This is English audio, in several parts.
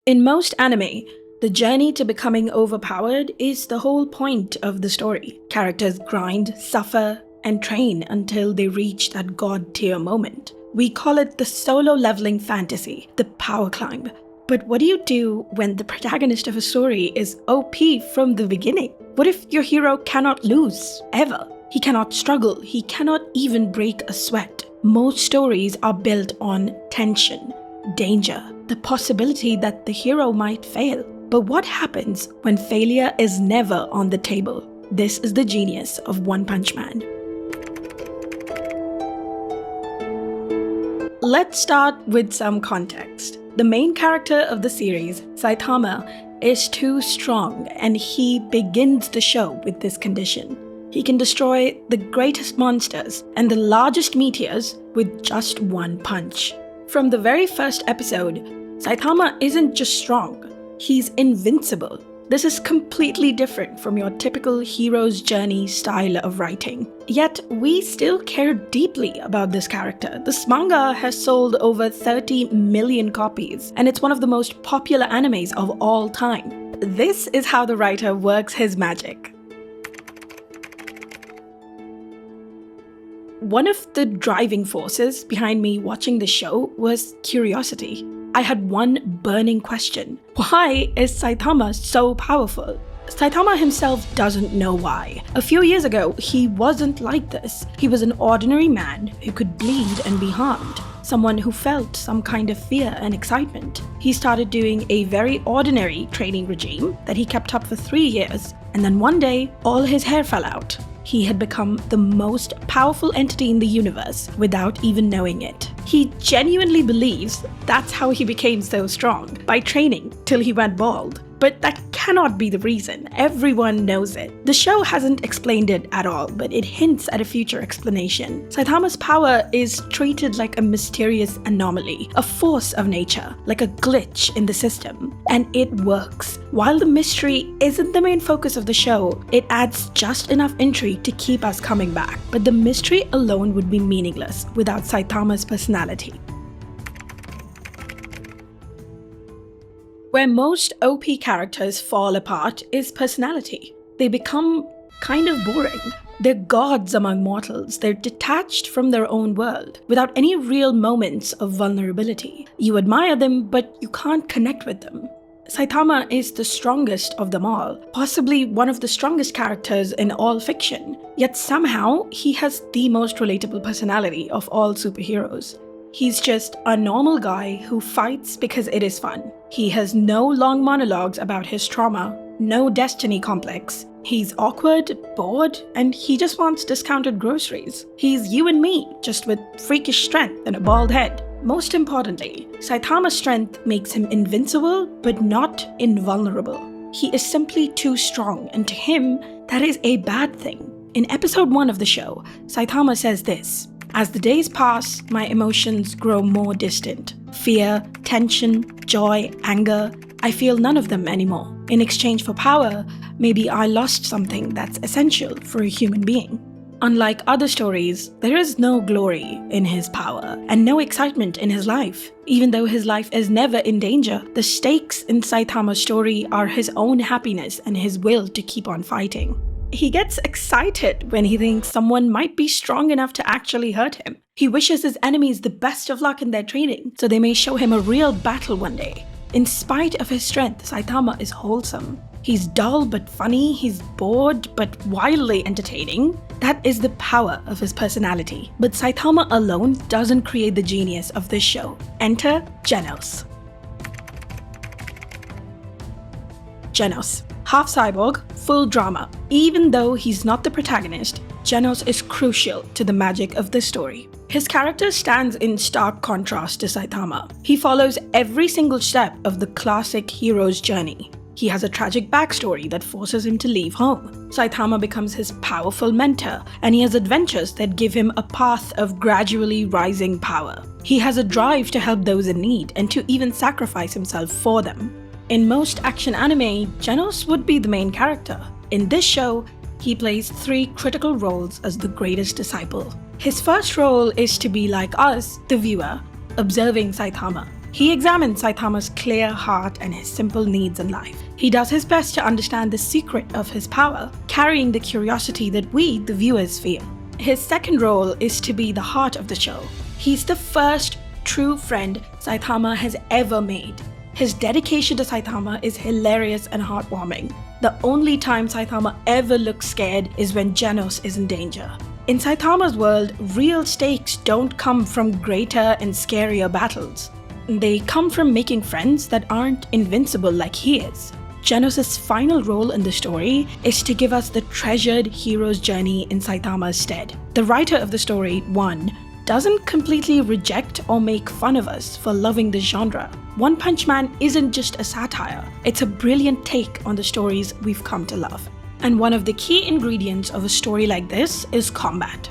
In most anime, the journey to becoming overpowered is the whole point of the story. Characters grind, suffer, and train until they reach that god-tier moment. We call it the solo leveling fantasy, the power climb. But what do you do when the protagonist of a story is OP from the beginning? What if your hero cannot lose, ever? He cannot struggle, he cannot even break a sweat. Most stories are built on tension, danger, the possibility that the hero might fail. But what happens when failure is never on the table? This is the genius of One Punch Man. Let's start with some context. The main character of the series, Saitama, is too strong, and he begins the show with this condition. He can destroy the greatest monsters and the largest meteors with just one punch. From the very first episode, Saitama isn't just strong, he's invincible. This is completely different from your typical hero's journey style of writing. Yet, we still care deeply about this character. This manga has sold over 30 million copies, and it's one of the most popular animes of all time. This is how the writer works his magic. One of the driving forces behind me watching the show was curiosity. I had one burning question. Why is Saitama so powerful? Saitama himself doesn't know why. A few years ago, he wasn't like this. He was an ordinary man who could bleed and be harmed. Someone who felt some kind of fear and excitement. He started doing a very ordinary training regime that he kept up for 3 years, and then one day, all his hair fell out. He had become the most powerful entity in the universe without even knowing it. He genuinely believes that's how he became so strong, by training till he went bald. But that cannot be the reason. Everyone knows it. The show hasn't explained it at all, but it hints at a future explanation. Saitama's power is treated like a mysterious anomaly, a force of nature, like a glitch in the system. And it works. While the mystery isn't the main focus of the show, it adds just enough intrigue to keep us coming back. But the mystery alone would be meaningless without Saitama's personality. Where most OP characters fall apart is personality. They become kind of boring. They're gods among mortals. They're detached from their own world, without any real moments of vulnerability. You admire them, but you can't connect with them. Saitama is the strongest of them all, possibly one of the strongest characters in all fiction. Yet somehow, he has the most relatable personality of all superheroes. He's just a normal guy who fights because it is fun. He has no long monologues about his trauma, no destiny complex. He's awkward, bored, and he just wants discounted groceries. He's you and me, just with freakish strength and a bald head. Most importantly, Saitama's strength makes him invincible, but not invulnerable. He is simply too strong, and to him, that is a bad thing. In episode 1 of the show, Saitama says this: "As the days pass, my emotions grow more distant. Fear, tension, joy, anger, I feel none of them anymore. In exchange for power, maybe I lost something that's essential for a human being." Unlike other stories, there is no glory in his power and no excitement in his life. Even though his life is never in danger, the stakes in Saitama's story are his own happiness and his will to keep on fighting. He gets excited when he thinks someone might be strong enough to actually hurt him. He wishes his enemies the best of luck in their training, so they may show him a real battle one day. In spite of his strength, Saitama is wholesome. He's dull but funny, he's bored but wildly entertaining. That is the power of his personality. But Saitama alone doesn't create the genius of this show. Enter Genos. Genos. Half cyborg, full drama. Even though he's not the protagonist, Genos is crucial to the magic of the story. His character stands in stark contrast to Saitama. He follows every single step of the classic hero's journey. He has a tragic backstory that forces him to leave home. Saitama becomes his powerful mentor, and he has adventures that give him a path of gradually rising power. He has a drive to help those in need and to even sacrifice himself for them. In most action anime, Genos would be the main character. In this show, he plays 3 critical roles as the greatest disciple. His first role is to be like us, the viewer, observing Saitama. He examines Saitama's clear heart and his simple needs in life. He does his best to understand the secret of his power, carrying the curiosity that we, the viewers, feel. His second role is to be the heart of the show. He's the first true friend Saitama has ever made. His dedication to Saitama is hilarious and heartwarming. The only time Saitama ever looks scared is when Genos is in danger. In Saitama's world, real stakes don't come from greater and scarier battles. They come from making friends that aren't invincible like he is. Genos' final role in the story is to give us the treasured hero's journey in Saitama's stead. The writer of the story, One, doesn't completely reject or make fun of us for loving the genre. One Punch Man isn't just a satire, it's a brilliant take on the stories we've come to love. And one of the key ingredients of a story like this is combat.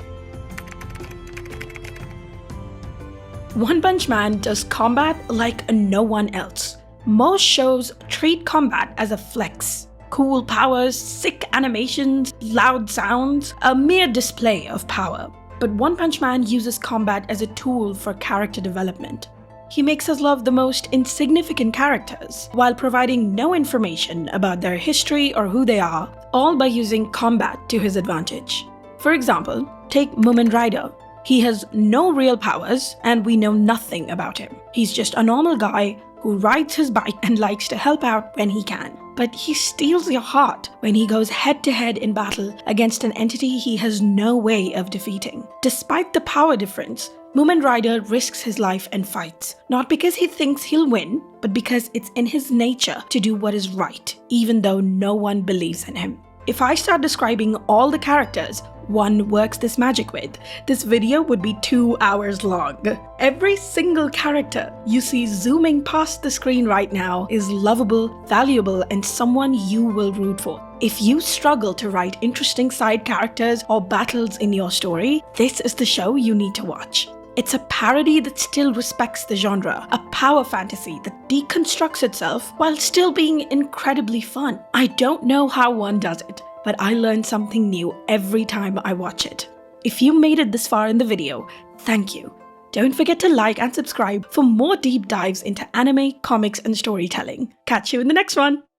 One Punch Man does combat like no one else. Most shows treat combat as a flex. Cool powers, sick animations, loud sounds, a mere display of power. But One Punch Man uses combat as a tool for character development. He makes us love the most insignificant characters, while providing no information about their history or who they are, all by using combat to his advantage. For example, take Mumen Rider. He has no real powers, and we know nothing about him. He's just a normal guy who rides his bike and likes to help out when he can. But he steals your heart when he goes head-to-head in battle against an entity he has no way of defeating. Despite the power difference, Mumen Rider risks his life and fights, not because he thinks he'll win, but because it's in his nature to do what is right, even though no one believes in him. If I start describing all the characters One works this magic with, this video would be 2 hours long. Every single character you see zooming past the screen right now is lovable, valuable, and someone you will root for. If you struggle to write interesting side characters or battles in your story, this is the show you need to watch. It's a parody that still respects the genre, a power fantasy that deconstructs itself while still being incredibly fun. I don't know how One does it, but I learn something new every time I watch it. If you made it this far in the video, thank you. Don't forget to like and subscribe for more deep dives into anime, comics, and storytelling. Catch you in the next one!